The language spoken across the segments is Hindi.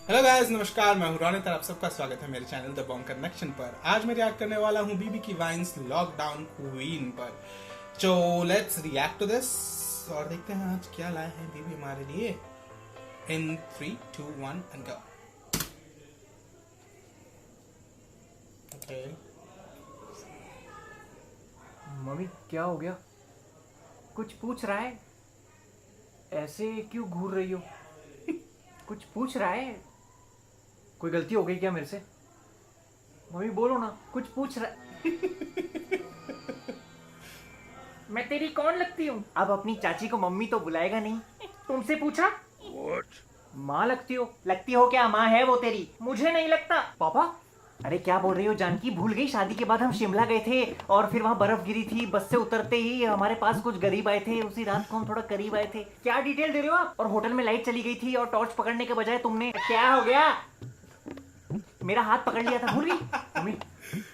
हेलो गाइस, नमस्कार। मैं हूं रोनित और आप सबका स्वागत है मेरे चैनल द बॉन्ग कनेक्शन पर। आज मैं रिएक्ट करने वाला हूं बीबी की वाइन्स लॉकडाउन क्वीन पर। So let's react to this और देखते हैं आज क्या लाए हैं बीबी हमारे लिए। इन 3, 2, 1 एंड गो। ओके, मम्मी क्या हो गया? कुछ पूछ रहा है? ऐसे क्यों घूर रही हो? कुछ पूछ रहा है? कोई गलती हो गई क्या मेरे से? मम्मी बोलो ना, कुछ पूछ रहा है। मैं तेरी कौन लगती हूँ? अब अपनी चाची को मम्मी तो बुलाएगा नहीं। तुमसे पूछा? माँ लगती हो क्या? माँ है वो तेरी। मुझे नहीं लगता। पापा? अरे क्या बोल रही हो जानकी? भूल गई शादी के बाद हम शिमला गए थे और फिर वहाँ बर्फ गिरी थी। बस से उतरते ही हमारे पास कुछ गरीब आए थे। उसी रात को हम थोड़ा करीब आए थे। क्या डिटेल दे रहे हो आप? और होटल में लाइट चली गई थी और टॉर्च पकड़ने के बजाय तुमने क्या हो गया? मेरा हाथ पकड़ लिया था, भूल गई? मम्मी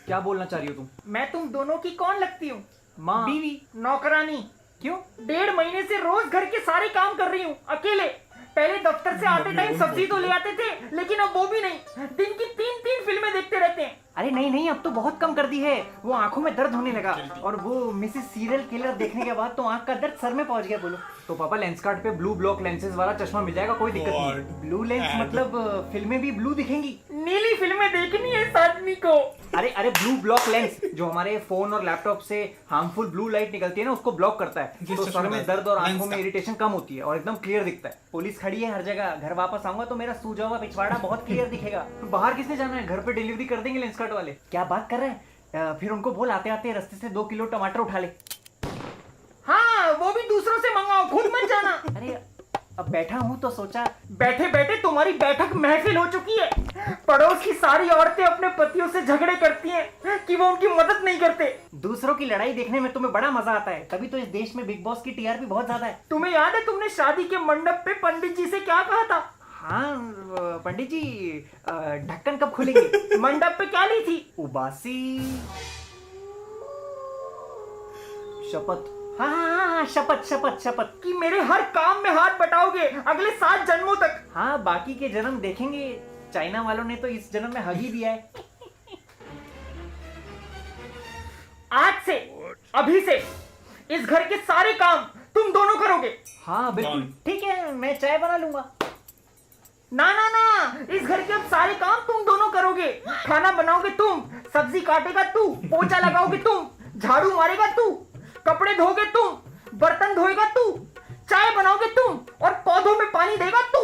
क्या बोलना चाह रही हो तुम? मैं तुम दोनों की कौन लगती हूँ? माँ, बीवी, नौकरानी। क्यों? 1.5 महीने से रोज घर के सारे काम कर रही हूँ अकेले। पहले दफ्तर से आते टाइम सब्जी तो ले आते थे, लेकिन अब वो भी नहीं। दिन की 3 फिल्में देखते रहते हैं। अरे नहीं, अब तो बहुत कम कर दी है। वो आंखों में दर्द होने लगा और वो मिसेस सीरियल किलर देखने के बाद तो आंख का दर्द सर में पहुंच गया। बोलो तो पापा लेंस कार्ड पे ब्लू ब्लॉक लेंसेज वाला चश्मा मिल जाएगा, कोई दिक्कत नहीं। ब्लू लेंस मतलब फिल्में भी ब्लू दिखेंगी? नीली फिल्में देखनी है इस आदमी को। अरे ब्लू ब्लॉक लेंस जो हमारे फोन और लैपटॉप से हार्मफुल ब्लू लाइट निकलती है ना, उसको ब्लॉक करता है। तो सर में दर्द और आंखों में इरिटेशन कम होती है और एकदम क्लियर दिखता है। पुलिस खड़ी है हर जगह। घर वापस आऊंगा तो मेरा सूजा हुआ पिछवाड़ा बहुत क्लियर दिखेगा। बाहर किसने जाना है? घर पे डिलीवरी कर देंगे लेंस कार्ड वाले। क्या बात कर रहे हैं? फिर उनको बोल आते आते रास्ते से 2 किलो टमाटर उठा ले। हाँ, वो भी दूसरों से मंगाओ, खुद मत जाना। अरे अब बैठा हूँ तो सोचा। बैठे बैठे तुम्हारी बैठक महफिल हो चुकी है। पड़ोस की सारी औरतें अपने पतियों से झगड़े करती हैं कि वो उनकी मदद नहीं करते। दूसरों की लड़ाई देखने में तुम्हें बड़ा मजा आता है, तभी तो इस देश में बिग बॉस की टीआरपी बहुत ज्यादा है। तुम्हें याद है तुमने शादी के मंडप पे पंडित जी से क्या कहा था? हाँ पंडित जी, ढक्कन कब खुलेंगे? मंडप पे क्या ली थी? उबासी शपथ। हाँ, शपथ कि मेरे हर काम में हाथ बटाओगे अगले 7 जन्मों तक। हाँ, बाकी के जन्म देखेंगे। चाइना वालों ने तो इस जन्म में हग ही दिया है। आज से, अभी से इस घर के सारे काम तुम दोनों करोगे। हाँ बिल्कुल ठीक है, मैं चाय बना लूंगा। ना, इस घर के अब सारे काम तुम दोनों करोगे। खाना बनाओगे तुम, सब्जी काटेगा तू, पोछा लगाओगे तुम, झाड़ू मारेगा तू, कपड़े धोगे तुम, बर्तन धोएगा तू, चाय बनाओगे तुम और पौधों में पानी देगा तू।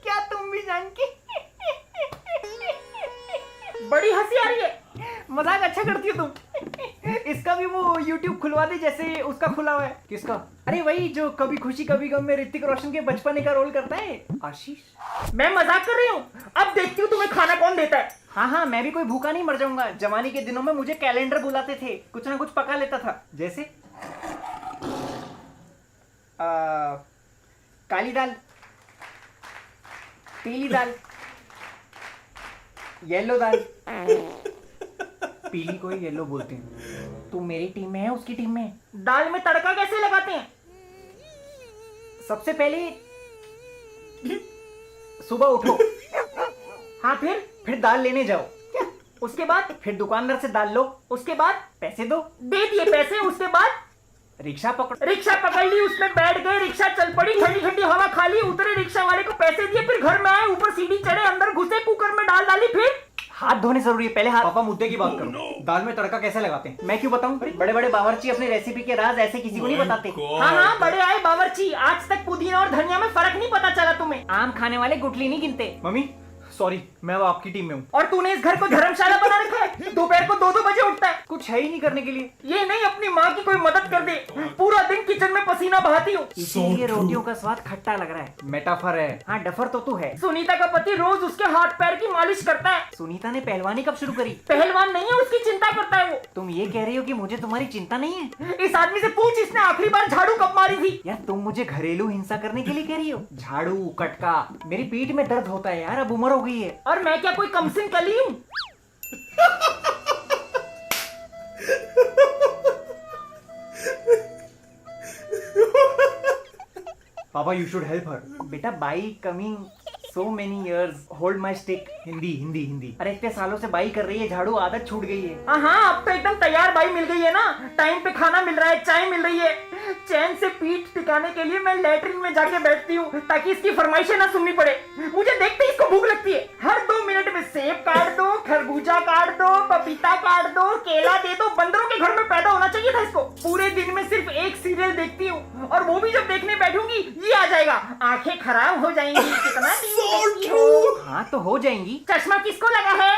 क्या तुम भी जानकी? बड़ी हंसी आ रही है। मजाक अच्छा करती हो तुम। इसका भी वो YouTube खुलवा दे जैसे उसका खुला हुआ है। किसका? अरे वही जो कभी खुशी कभी गम में ऋतिक रोशन के बचपने का रोल करता है, आशीष। मैं मजाक कर रही हूँ। अब देखती हूँ तुम्हें खाना कौन देता है। हाँ, मैं भी कोई भूखा नहीं मर जाऊंगा। जवानी के दिनों में मुझे कैलेंडर बुलाते थे, कुछ ना कुछ पका लेता था। जैसे काली दाल, पीली दाल, येलो दाल। पीली को ही येलो बोलते हैं। तू मेरी टीम में है, उसकी टीम में है। दाल में तड़का कैसे लगाते हैं? सबसे पहले सुबह उठो। हाँ, फिर दाल लेने जाओ। उसके बाद फिर दुकानदार से दाल लो। उसके बाद पैसे दो। दे दिए पैसे। उसके बाद रिक्शा पकड़ ली, उसमें बैठ गए, रिक्शा चल पड़ी, ठंडी ठंडी हवा खा ली, उतरे, रिक्शा वाले को पैसे दिए, फिर घर में आए, ऊपर सीढ़ी चढ़े, अंदर घुसे, कुकर में दाल डाली, फिर हाथ धोने जरूरी है। पहले हाथ। पापा मुद्दे की बात करो। दाल में तड़का कैसे लगाते हैं? मैं क्यों बताऊं? बड़े बड़े बावर्ची अपने रेसिपी के राज ऐसे किसी को नहीं बताते। हाँ, बड़े आए बावर्ची। आज तक पुदीना और धनिया में फर्क नहीं पता चला तुम्हें। आम खाने वाले गुठली नहीं गिनते। मम्मी सॉरी, मैं अब आपकी टीम में हूँ। और तूने इस घर को धर्मशाला बना रखा है। दोपहर को 2-2 बजे उठता है, कुछ है ही नहीं करने के लिए। ये नहीं अपनी माँ की कोई मदद कर दे। पूरा दिन किचन में पसीना बहाती हूँ, इसीलिए रोटियों का स्वाद खट्टा लग रहा है। मेटाफर है। हाँ, डफर तो तू है। सुनीता का पति रोज उसके हाथ पैर की मालिश करता है। सुनीता ने पहलवानी कब शुरू करी? पहलवान नहीं है, उसकी चिंता करता है वो। तुम ये कह रही हो कि मुझे तुम्हारी चिंता नहीं है? इस आदमी से पूछ, इसने आखिरी बार झाड़ू कब मारी थी? यार तुम मुझे घरेलू हिंसा करने के लिए कह रही हो? झाड़ू कटका, मेरी पीठ में दर्द होता है यार, अब उम्र हो गई है। और मैं क्या कोई कमसिन कली हूँ? पापा यू शुड हेल्प हर। बेटा by coming so many years hold my stick। Hindi Hindi Hindi. अरे इतने सालों से बाई कर रही है, झाड़ू आदत छूट गई है। हाँ अब तो एकदम तैयार बाई मिल गई है ना, टाइम पे खाना मिल रहा है, चाय मिल रही है। चैन से पीठ टिकाने के लिए मैं लैट्रिन में जाके बैठती हूँ ताकि इसकी फरमाइशें ना सुननी पड़े। मुझे देखते ही इसको भूख लगती है। हर 2 मिनट में सेब काट दो, खरबूजा काट दो, पपीता काट दो, केला दे दो। बंदरों के घर में पैदा होना चाहिए था इसको। पूरे दिन में सिर्फ एक सीरियल देखती हूँ और वो भी जब देखने बैठूंगी ये आ जाएगा, आंखें खराब हो जाएंगी। कितना हाँ तो हो जाएंगी। चश्मा किसको लगा है?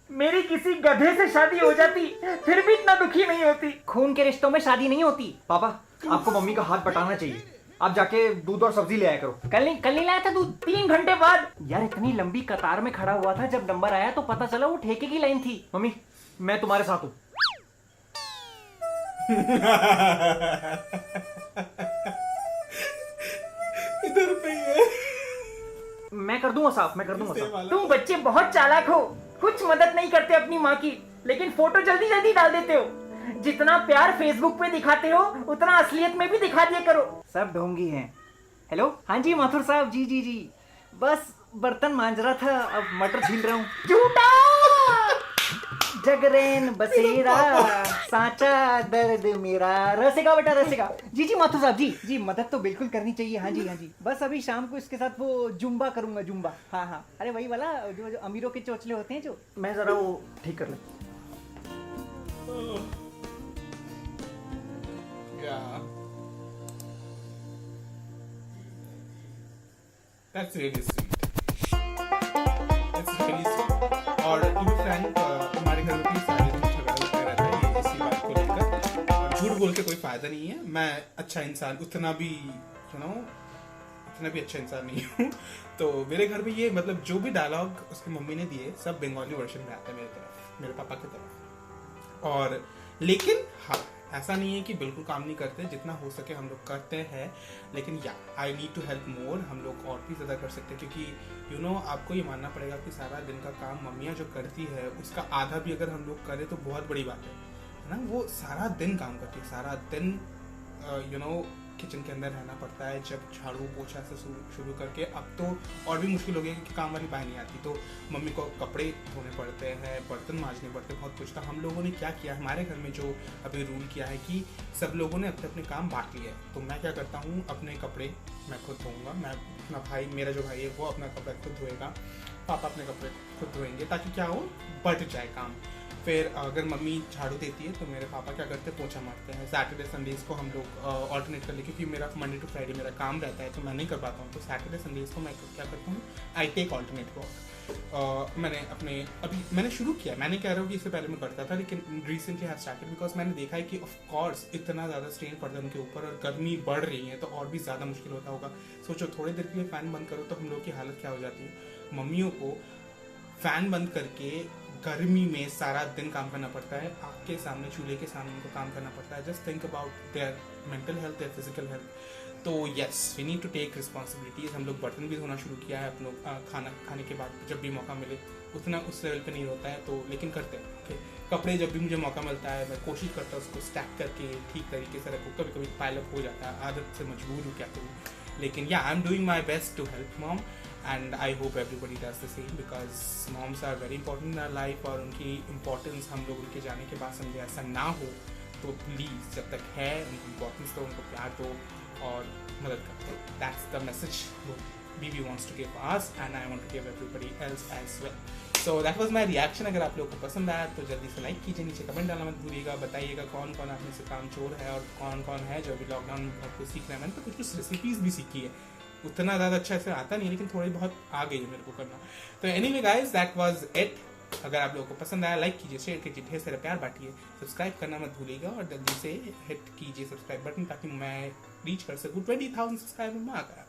मेरी किसी गधे से शादी हो जाती फिर भी इतना दुखी नहीं होती। खून के रिश्तों में शादी नहीं होती। पापा आपको मम्मी का हाथ बटाना चाहिए, आप जाके दूध और सब्जी ले आया करो। कल नहीं लाया था दूध, 3 घंटे बाद। यार इतनी लंबी कतार में खड़ा हुआ था, जब नंबर आया तो पता चला वो ठेके की लाइन थी। मम्मी मैं तुम्हारे साथ हूँ। इधर पे ही है। मैं कर दूंगा साफ, मैं कर दूंगा साफ। तुम बच्चे बहुत चालाक हो, कुछ मदद नहीं करते अपनी माँ की, लेकिन फोटो जल्दी जल्दी डाल देते हो। जितना प्यार फेसबुक पे दिखाते हो उतना असलियत में भी दिखा दिया करो। सब ढोंगी हैं। हेलो हाँ जी माथुर साहब, जी जी जी, बस बर्तन मांज रहा था, अब मटर छील रहा हूँ। झूठा जगरेन बसेरा साचा दर्द मेरा। रसेगा बेटा रसेगा। जी जी माथुर साहब, जी जी मदद तो बिल्कुल करनी चाहिए। हाँ जी हाँ जी, बस अभी शाम को इसके साथ वो जुम्बा करूंगा, जुम्बा। हाँ हाँ, अरे वही वाला जो अमीरों के चोचले होते हैं, जो मैं जरा वो ठीक कर ले। That's really sweet. That's really sweet. और to be frank, हमारे घर में भी सारे दिन झगड़ा होता रहता है ये इसी बात को लेकर। और झूठ बोल के कोई फायदा नहीं है। मैं अच्छा इंसान उतना भी अच्छा इंसान नहीं हूँ। तो मेरे घर में ये मतलब जो भी डायलॉग उसकी मम्मी ने दिए सब बंगाली वर्जन में आता है मेरे तरफ, मेरे पापा की तरफ। और लेकिन हाँ, ऐसा नहीं है कि बिल्कुल काम नहीं करते, जितना हो सके हम लोग करते हैं। लेकिन yeah I need to help more. हम लोग और भी ज़्यादा कर सकते हैं, क्योंकि आपको ये मानना पड़ेगा कि सारा दिन का काम मम्मियाँ जो करती है उसका आधा भी अगर हम लोग करें तो बहुत बड़ी बात है ना। वो सारा दिन काम करती है, सारा दिन किचन के अंदर रहना पड़ता है। जब झाड़ू पोछा से शुरू करके अब तो और भी मुश्किल हो गया कि काम वाली बाई नहीं आती, तो मम्मी को कपड़े धोने पड़ते हैं, बर्तन मांजने पड़ते हैं, बहुत कुछ। तो हम लोगों ने क्या किया, हमारे घर में जो अभी रूल किया है कि सब लोगों ने अपने अपने काम बांट लिया है। तो मैं क्या करता हूँ, अपने कपड़े मैं खुद धोऊंगा, मैं अपना भाई, मेरा जो भाई है वो अपना कपड़ा खुद धोएगा, पापा अपने कपड़े खुद धोएंगे, ताकि क्या हो बट जाए काम। फिर अगर मम्मी झाड़ू देती है तो मेरे पापा क्या करते हैं, पोछा मारते हैं। सैटरडे संडेज को हम लोग ऑल्टरनेट कर ले, क्योंकि मेरा मंडे टू फ्राइडे मेरा काम रहता है तो मैं नहीं कर पाता हूँ। तो सैटरडे संडेज को मैं क्या करता हूँ, आई टेक ऑल्टरनेट वर्क। मैंने शुरू किया, मैं नहीं कह रहा हूँ कि इससे पहले मैं करता था, लेकिन रिसेंटली हैव स्टार्टेड बिकॉज मैंने देखा है कि ऑफ कोर्स इतना ज़्यादा स्ट्रेन पड़ता है उनके ऊपर और गर्मी बढ़ रही है तो और भी ज़्यादा मुश्किल होता होगा। सोचो थोड़ी देर के लिए फ़ैन बंद करो तो हम लोग की हालत क्या हो जाती है। मम्मियों को फ़ैन बंद करके गर्मी में सारा दिन काम करना पड़ता है, आग के सामने, चूल्हे के सामने उनको काम करना पड़ता है। Just think about their mental health, their physical health. तो yes, we need to take responsibilities. हम लोग बर्तन भी धोना शुरू किया है, हम लोग खाना खाने के बाद जब भी मौका मिले। उतना उस लेवल पे नहीं होता है तो, लेकिन करते हैं। ओके, कपड़े जब भी मुझे मौका मिलता है मैं कोशिश करता हूँ उसको स्टैक करके ठीक तरीके से रखूँ। कभी कभी पाइलअप हो जाता है, आदत से मजबूर हूँ, क्या करूँ। लेकिन yeah I am doing my best to help mom and I hope everybody does the same because moms are very important in our life। और उनकी इम्पोर्टेंस हम लोग उनके जाने के बाद समझे ऐसा ना हो, तो प्लीज़ जब तक है उनको इम्पोर्टेंस दो, उनको प्यार दो और मदद करते हो। That's the message BB wants to give us and I want to give everybody else as well। So that was my reaction। अगर आप लोगों को पसंद आया तो जल्दी से लाइक कीजिए, नीचे कमेंट डालना मत भूलिएगा, बताइएगा कौन कौन आप में से काम चोर है और कौन कौन है जो अभी लॉकडाउन में बहुत कुछ सीख रहे हैं। मैंने तो कुछ रेसिपीज़ भी सीखी है, उतना ज़्यादा अच्छा ऐसे आता नहीं, लेकिन थोड़ी बहुत आ गई है मेरे को करना। तो anyway guys, that was it. अगर आप लोगों को पसंद आया लाइक कीजिए, शेयर कीजिए, ढेर सारा प्यार बांटिए, सब्सक्राइब करना मत भूलिएगा और जल्दी से हिट कीजिए सब्सक्राइब बटन ताकि मैं रीच कर सकूँ 20,000 सब्सक्राइबर में आकर।